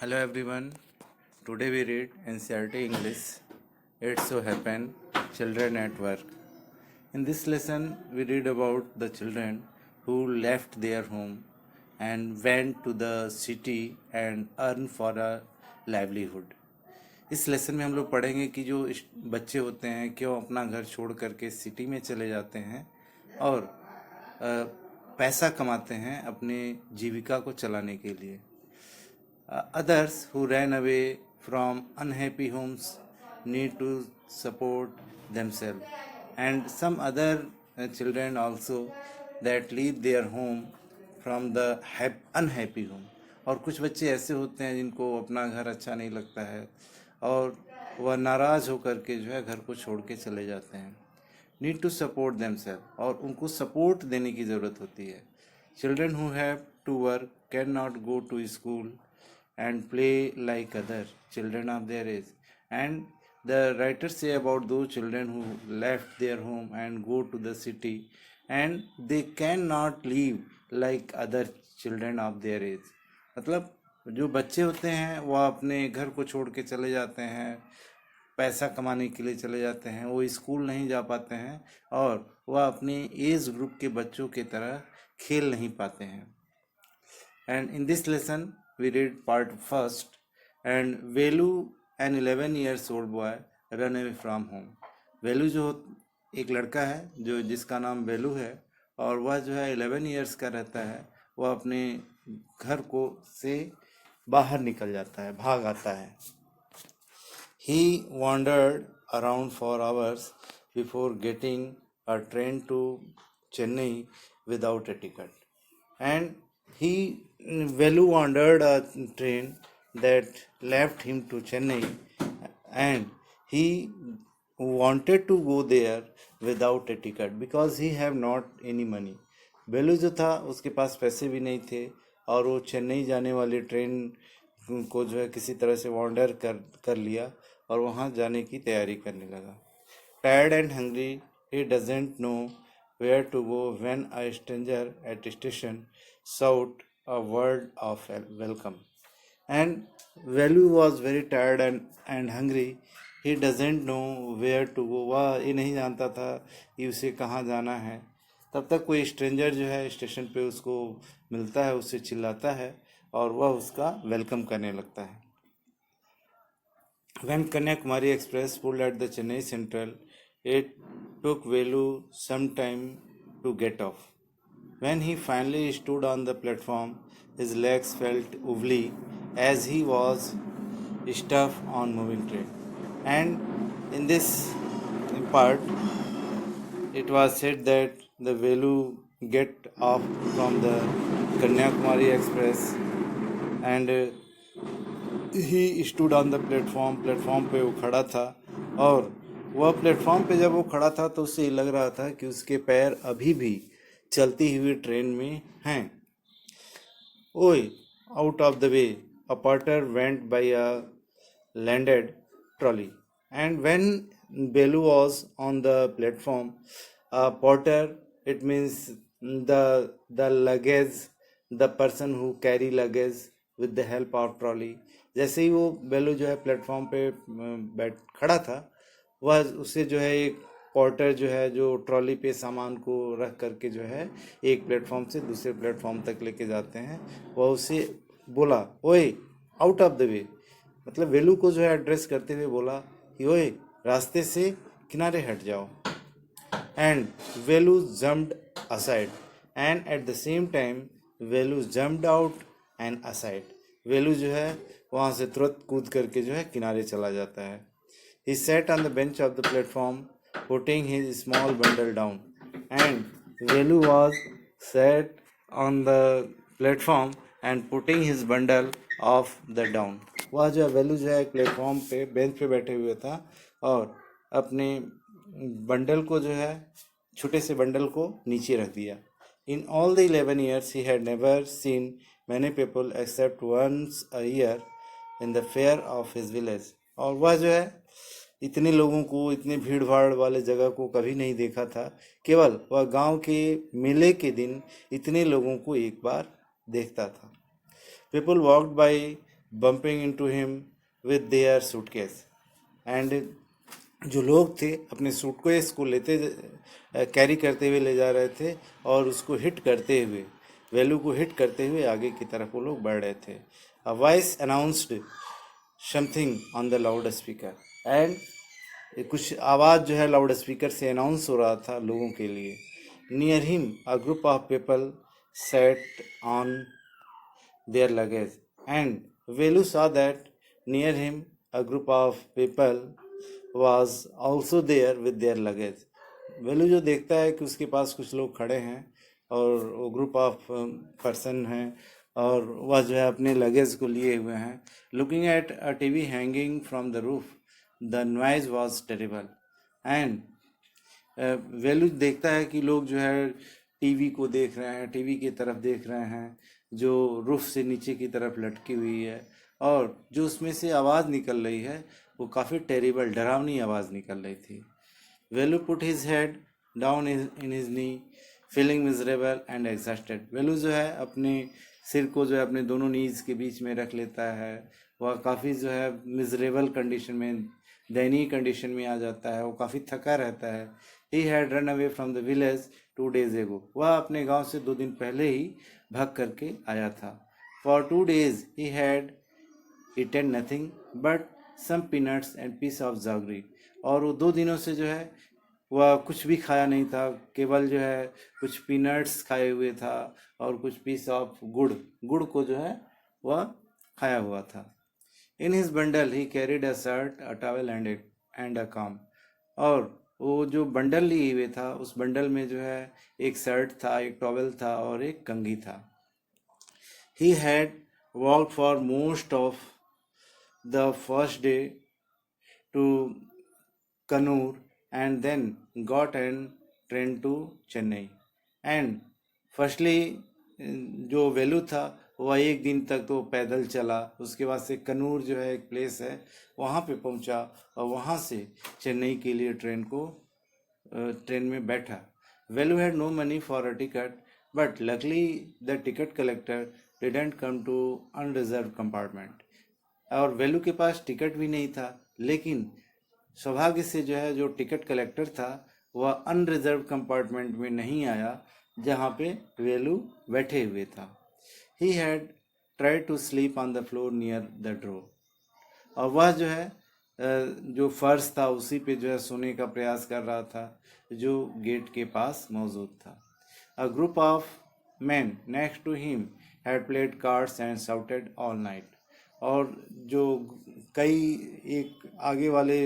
Hello everyone. Today we read NCERT English. It so happen children at work. In this lesson we read about the children who left their home and went to the city and earn for a livelihood. इस lesson में हम लोग पढ़ेंगे कि जो बच्चे होते हैं क्यों अपना घर छोड़ करके सिटी में चले जाते हैं और पैसा कमाते हैं अपने जीविका को चलाने के लिए. Others who ran away from unhappy homes need to support themselves, and some other children also that leave their home from the unhappy home. और कुछ बच्चे ऐसे होते हैं जिनको अपना घर अच्छा नहीं लगता है और वह नाराज़ होकर के जो है घर को छोड़ के चले जाते हैं. नीड टू सपोर्ट देमसेल्फ, और उनको सपोर्ट देने की ज़रूरत होती है. Children who have to work can not go to school and play like other children of their age. And the writers say about those children who left their home and go to the city, and they cannot live like other children of their age. मतलब जो बच्चे होते हैं वह अपने घर को छोड़ के चले जाते हैं, पैसा कमाने के लिए चले जाते हैं, वो स्कूल नहीं जा पाते हैं और वह अपने एज ग्रुप के बच्चों की तरह खेल नहीं पाते हैं. And in this lesson we read part first. And Velu, an 11 years old boy, run away from home. वेलू जो एक लड़का है जो जिसका नाम वेलू है और वह जो है 11 इयर्स का रहता है, वह अपने घर को से बाहर निकल जाता है, भाग आता है. He wandered around for hours before getting a train to Chennai without a ticket. And Velu wandered a train that left him to Chennai, and he wanted to go there without a ticket because he have not any money. वेलू जो था उसके पास पैसे भी नहीं थे और वो चेन्नई जाने वाली ट्रेन को जो है किसी तरह से वॉन्डर कर लिया और वहाँ जाने की तैयारी करने लगा. Tired and hungry, he doesn't know where to go when a stranger at station shout a word of welcome. And Velu was very tired and hungry. He doesn't know where to go. वह ये नहीं जानता था कि उसे कहाँ जाना है. तब तक कोई स्ट्रेंजर जो है स्टेशन पे उसको मिलता है, उससे चिल्लाता है और वह उसका वेलकम करने लगता है. When Kanyakumari Express pulled at the Chennai Central, it took Velu some time to get off. When he finally stood on the platform, his legs felt wobbly as he was stuck on moving train. And in this part, it was said that the Velu get off from the Kanyakumari Express and he stood on the platform. Platform पे वो खड़ा था और वह platform पे जब वो खड़ा था तो उसे लग रहा था कि उसके पैर अभी भी चलती हुई ट्रेन में हैं. ओए, out of the way, a porter went by a landed trolley. And when Velu was on the platform, a porter, it means the luggage, the person who carry luggage with the help of trolley. जैसे ही वो बेलू जो है platform पे बैठ खड़ा था, वह उसे जो है एक पोर्टर जो है जो ट्रॉली पे सामान को रख करके जो है एक प्लेटफॉर्म से दूसरे प्लेटफॉर्म तक लेके जाते हैं, वह उसे बोला, ओए, आउट ऑफ द वे. मतलब वेलू को जो है एड्रेस करते हुए बोला कि ओए, रास्ते से किनारे हट जाओ. And Velu jumped aside, and at the same time Velu jumped out and aside. Velu जो है वहाँ से तुरंत कूद करके जो है किनारे चला जाता है. He sat on the bench of the platform, putting his small bundle down. And Velu was sat on the platform and putting his bundle off the down. वह जो है वेलू जो है प्लेटफॉर्म पे बेंच पे बैठे हुए था और अपने बंडल को जो है छोटे से बंडल को नीचे रख दिया. In all the 11 years, he had never seen many people except once a year in the fair of his village. और वह जो है इतने लोगों को, इतने भीड़ भाड़ वाले जगह को कभी नहीं देखा था. केवल वह गांव के मेले के दिन इतने लोगों को एक बार देखता था. People walked by bumping into him with their suitcase. And जो लोग थे अपने सूटकेस को कैरी करते हुए ले जा रहे थे और उसको हिट करते हुए, वेलू को हिट करते हुए आगे की तरफ वो लोग बढ़ रहे थे. A voice announced something on the loud speaker. And कुछ आवाज़ जो है लाउड स्पीकर से अनाउंस हो रहा था लोगों के लिए. Near him a group of people set on their luggage, and Velu saw that near him a group of people was also there with their luggage. वेलू जो देखता है कि उसके पास कुछ लोग खड़े हैं और वो ग्रुप ऑफ पर्सन हैं और वह जो है अपने लगेज को लिए हुए हैं. Looking at a TV hanging from the roof, the noise was terrible. And Velu देखता है कि लोग जो है टीवी को देख रहे हैं, टीवी की तरफ देख रहे हैं जो रूफ से नीचे की तरफ लटकी हुई है, और जो उसमें से आवाज़ निकल रही है वो काफ़ी टेरिबल, डरावनी आवाज़ निकल रही थी. Velu put his head down in his knee feeling miserable and exhausted. Velu जो है अपने सिर को जो है अपने दोनों नीज के बीच में रख लेता है. वह काफ़ी जो है मिजरेबल कंडीशन में, दयनीय कंडीशन में आ जाता है. वो काफ़ी थका रहता है. He had run away from the village 2 days ago. वह अपने गांव से 2 दिन पहले ही भाग करके आया था. For 2 days he had eaten nothing but some peanuts and piece of jaggery. और वो 2 दिनों से जो है वह कुछ भी खाया नहीं था, केवल जो है कुछ पीनट्स खाए हुए था और कुछ पीस ऑफ गुड़ को जो है वह खाया हुआ था. In his bundle he carried a shirt, a towel and a com. और वो जो बंडल लिए हुए था उस बंडल में जो है एक शर्ट था, एक टॉवेल था और एक कंघी था. He had walked for most of the first day to Coonoor and then got an train to Chennai. And firstly जो वेलू था वह 1 दिन तक तो पैदल चला, उसके बाद से कनूर जो है एक प्लेस है वहाँ पे पहुँचा और वहाँ से चेन्नई के लिए ट्रेन में बैठा. Velu had no money for a ticket but luckily the ticket collector didn't come to unreserve compartment. और वेलू के पास टिकट भी नहीं था, लेकिन सौभाग्य से जो है जो टिकट कलेक्टर था वह अनरिजर्व कंपार्टमेंट में नहीं आया जहाँ पे वेलू बैठे हुए था. He had try to sleep on the floor near the door. और वह जो है जो फर्श था उसी पे जो है सोने का प्रयास कर रहा था जो गेट के पास मौजूद था. A group of man next to him had played cards and shouted all night. और जो कई एक आगे वाले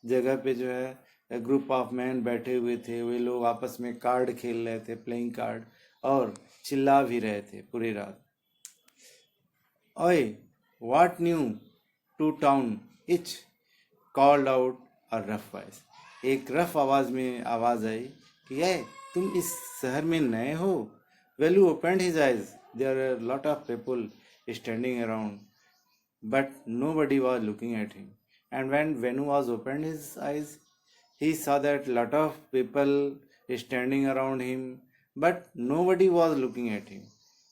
जगह पे जो है ग्रुप ऑफ मैन बैठे हुए थे, वे लोग आपस में कार्ड खेल रहे थे, प्लेइंग कार्ड, और चिल्ला भी रहे थे पूरी रात. Oi what new to town each called out a rough voice. एक रफ आवाज में आवाज आई कि ये तुम इस शहर में नए हो. Velu opened his eyes. There are lot of people standing around but nobody was looking at him. And when Venu was opened his eyes, he saw that lot of people standing around him, but nobody was looking at him.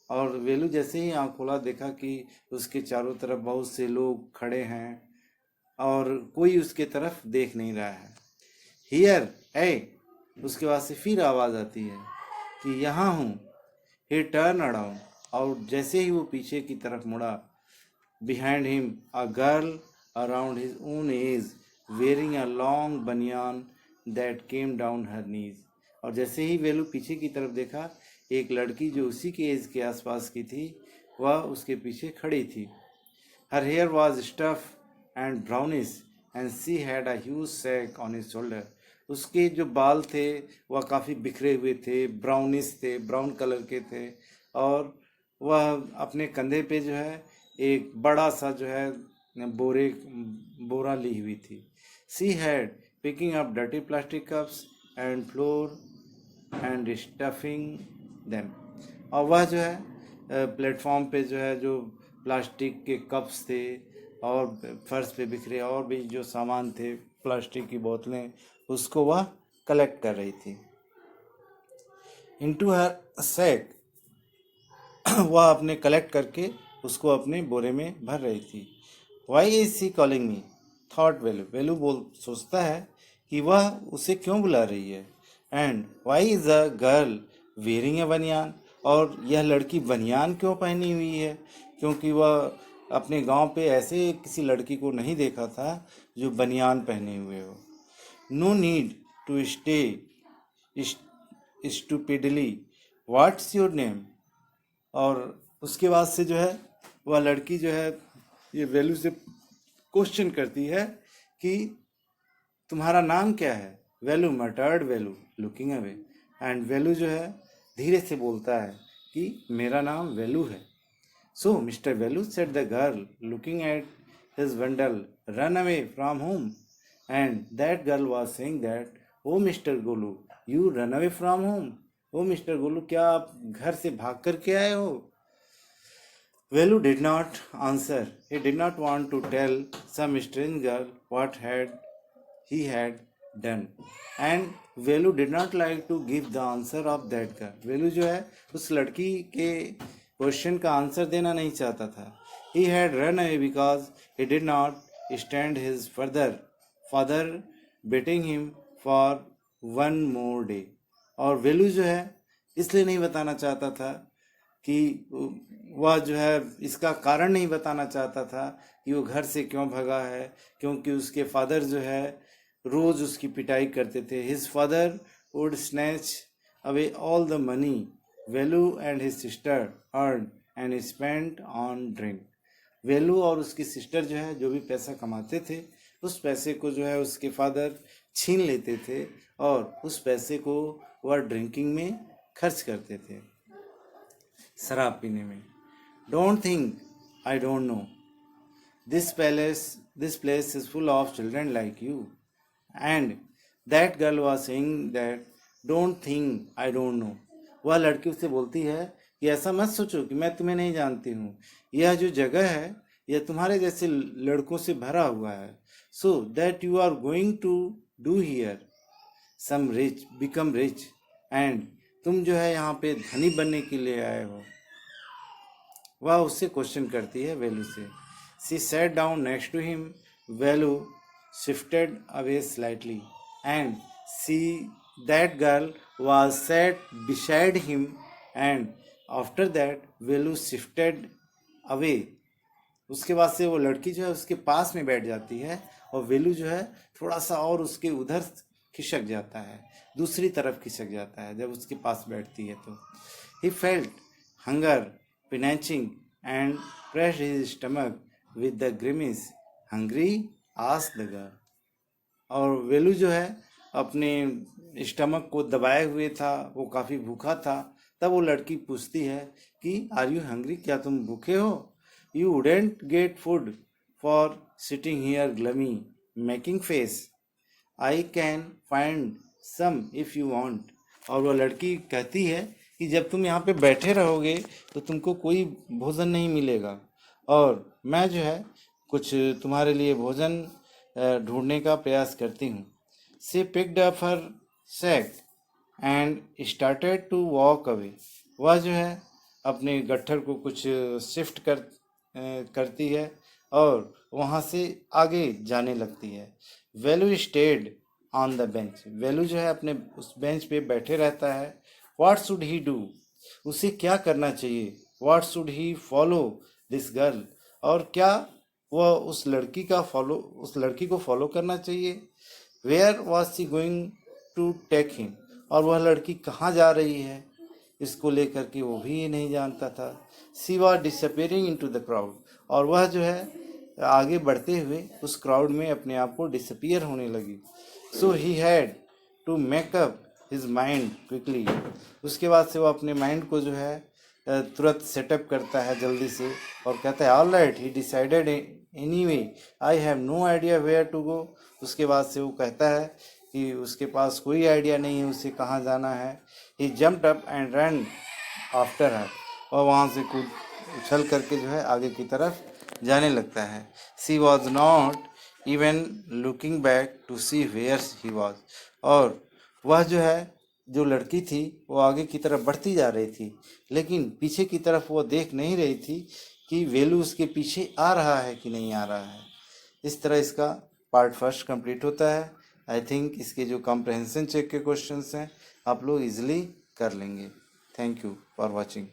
और वेलू जैसे ही आँख खोला देखा कि उसके चारों तरफ बहुत से लोग खड़े हैं और कोई उसके तरफ देख नहीं रहा है. हियर ए, उसके बाद से फिर आवाज़ आती है कि यहाँ हूँ. ही टर्न अराउंड. और जैसे ही वो पीछे की तरफ मुड़ा, behind him a girl around his own age wearing a long banyan that came down her knees. और जैसे ही वेलू पीछे की तरफ देखा, एक लड़की जो उसी के एज के आसपास की थी वह उसके पीछे खड़ी थी. her hair was stiff and brownish and she had a huge sack on his shoulder. उसके जो बाल थे वह काफ़ी बिखरे हुए थे, ब्राउनिश थे, ब्राउन कलर के थे, और वह अपने कंधे पे जो है एक बड़ा सा जो है बोरा ली हुई थी. She had picking up dirty plastic cups and floor and stuffing them. और वह जो है प्लेटफॉर्म पे जो है जो प्लास्टिक के कप्स थे और फर्श पे बिखरे और भी जो सामान थे, प्लास्टिक की बोतलें, उसको वह कलेक्ट कर रही थी. इनटू हर सैक, वह अपने कलेक्ट करके उसको अपने बोरे में भर रही थी। Why is she calling me, thought Velu. Velu सोचता है कि वह उसे क्यों बुला रही है। And why is a girl wearing a baniyan, और यह लड़की बनियान क्यों पहनी हुई है, क्योंकि वह अपने गांव पे ऐसे किसी लड़की को नहीं देखा था जो बनियान पहने हुए हो। No need to stay stupidly, what's your name. और उसके बाद से जो है वह लड़की जो है ये वेलू से क्वेश्चन करती है कि तुम्हारा नाम क्या है। Velu muttered Velu looking away, and Velu जो है धीरे से बोलता है कि मेरा नाम वेलू है। So mister Velu said the girl looking at his bundle, run away from home. And that girl was saying that, oh mister Golu you run away from home. Oh mister Golu, क्या आप घर से भाग कर के आए हो? Velu did not answer. He did not want to tell some strange girl what he had done. And Velu did not like to give the answer of that girl. Velu जो है उस लड़की के क्वेश्चन का answer देना नहीं चाहता था. He had run away because he did not stand his father beating him for one more day. और वेलू जो है इसलिए नहीं बताना चाहता था कि वह जो है इसका कारण नहीं बताना चाहता था कि वो घर से क्यों भगा है, क्योंकि उसके फादर जो है रोज उसकी पिटाई करते थे. His father would snatch away all the money Velu and his sister earn and spend on drink. Velu और उसकी सिस्टर जो है जो भी पैसा कमाते थे उस पैसे को जो है उसके फादर छीन लेते थे और उस पैसे को वह ड्रिंकिंग में खर्च करते थे, शराब पीने में. Don't think I don't know, this place is full of children like you. And that girl was saying that don't think I don't know. वह लड़की उससे बोलती है कि ऐसा मत सोचो कि मैं तुम्हें नहीं जानती हूँ. यह जो जगह है यह तुम्हारे जैसे लड़कों से भरा हुआ है. So that you are going to do here some rich become rich. And तुम जो है यहाँ पे धनी बनने के लिए आए हो. वह उससे क्वेश्चन करती है वेलू से. She sat down next to him. Velu shifted away slightly and see that girl was sat beside him. And after that Velu shifted away. उसके बाद से वो लड़की जो है उसके पास में बैठ जाती है और वेलू जो है थोड़ा सा और उसके उधर खिसक जाता है, दूसरी तरफ खिसक जाता है जब उसके पास बैठती है तो. He felt hunger pinching and pressed his stomach with the grimace. Hungry? asked the girl. और वेलू जो है अपने स्टमक को दबाए हुए था, वो काफ़ी भूखा था. तब वो लड़की पूछती है कि आर यू हंग्री, क्या तुम भूखे हो? You wouldn't get food for sitting here gloomy making face. I can find some if you want. और वो लड़की कहती है कि जब तुम यहाँ पे बैठे रहोगे तो तुमको कोई भोजन नहीं मिलेगा और मैं जो है कुछ तुम्हारे लिए भोजन ढूंढने का प्रयास करती हूँ. She picked up her sack and started to walk away. वह जो है अपने गट्ठर को कुछ शिफ्ट करती है और वहाँ से आगे जाने लगती है. वेलू स्टेड ऑन द बेंच. वेलू जो है अपने उस बेंच पे बैठे रहता है. What should he do? उसे क्या करना चाहिए? What should he follow this girl? और क्या वह उस लड़की को फॉलो करना चाहिए? Where was she going to take him? और वह लड़की कहाँ जा रही है इसको लेकर के वो भी नहीं जानता था. She was disappearing into the crowd. और वह जो है आगे बढ़ते हुए उस क्राउड में अपने आप को डिसअपियर होने लगी. So he had to make up his mind quickly. उसके बाद से वो अपने माइंड को जो है तुरंत सेटअप करता है जल्दी से और कहता है all right he decided anyway I have no idea where to go. उसके बाद से वो कहता है कि उसके पास कोई आइडिया नहीं है उसे कहाँ जाना है. He jumped up and run after her. और वहाँ से कूद उछल करके जो है आगे की तरफ जाने लगता है. She was not even looking back to see where he was. और वह जो है जो लड़की थी वो आगे की तरफ बढ़ती जा रही थी लेकिन पीछे की तरफ वो देख नहीं रही थी कि वैल्यू उसके पीछे आ रहा है कि नहीं आ रहा है। इस तरह इसका पार्ट फर्स्ट कंप्लीट होता है। आई थिंक इसके जो कॉम्प्रहेंशन चेक के क्वेश्चंस हैं आप लोग इजीली कर लेंगे। Thank you for watching.